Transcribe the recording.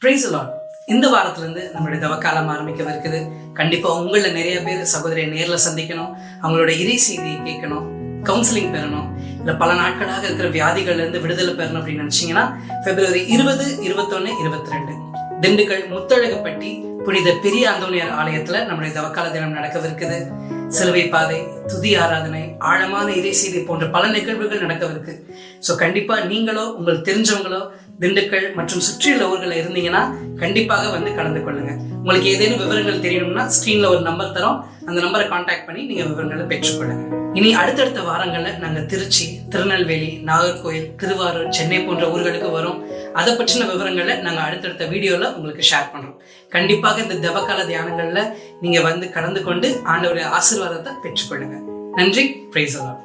Price Lord. இந்த வாரத்திலிருந்து நம்மளுடைய தவக்காலம் ஆரம்பிக்கவிருக்குது. கண்டிப்பா உங்கள நிறைய பேர் சகோதரியை நேர்ல சந்திக்கணும், அவங்களோட இறை செய்தியை கேட்கணும், கவுன்சிலிங் பெறணும், இல்ல பல நாட்களாக இருக்கிற வியாதிகள்ல இருந்து விடுதலை பெறணும் அப்படின்னு நினைச்சீங்கன்னா February 20, 21, 22 திண்டுக்கல் முத்தழகுப்பட்டி புனித பெரிய அந்தோனியார் ஆலயத்துல நம்முடைய தவக்கால தினம் நடக்கவிருக்குது. சிலுவை பாதை, துதி ஆராதனை, ஆழமான இறை செய்தி போன்ற பல நிகழ்வுகள் நடக்கவிருக்கு. ஸோ கண்டிப்பா நீங்களோ உங்களுக்கு தெரிஞ்சவங்களோ திண்டுக்கல் மற்றும் சுற்றியுள்ள ஊர்களில் இருந்தீங்கன்னா கண்டிப்பாக வந்து கலந்து கொள்ளுங்க. உங்களுக்கு ஏதேனும் விவரங்கள் தெரியணும்னா ஸ்கிரீன்ல ஒரு நம்பர் தரோம், அந்த நம்பரை கான்டாக்ட் பண்ணி நீங்க விவரங்களை பெற்றுக்கொள்ளுங்க. இனி அடுத்தடுத்த வாரங்கள்ல நாங்க திருச்சி, திருநெல்வேலி, நாகர்கோயில், திருவாரூர், சென்னை போன்ற ஊர்களுக்கு வரும். அதை பற்றின விவரங்களை நாங்க அடுத்தடுத்த வீடியோல உங்களுக்கு ஷேர் பண்றோம். கண்டிப்பாக இந்த தவக்கால தியானங்கள்ல நீங்க வந்து கலந்து கொண்டு ஆண்டவருடைய ஆசீர்வாதத்தை பெற்றுக்கொள்ளுங்க. நன்றி. Praise the Lord.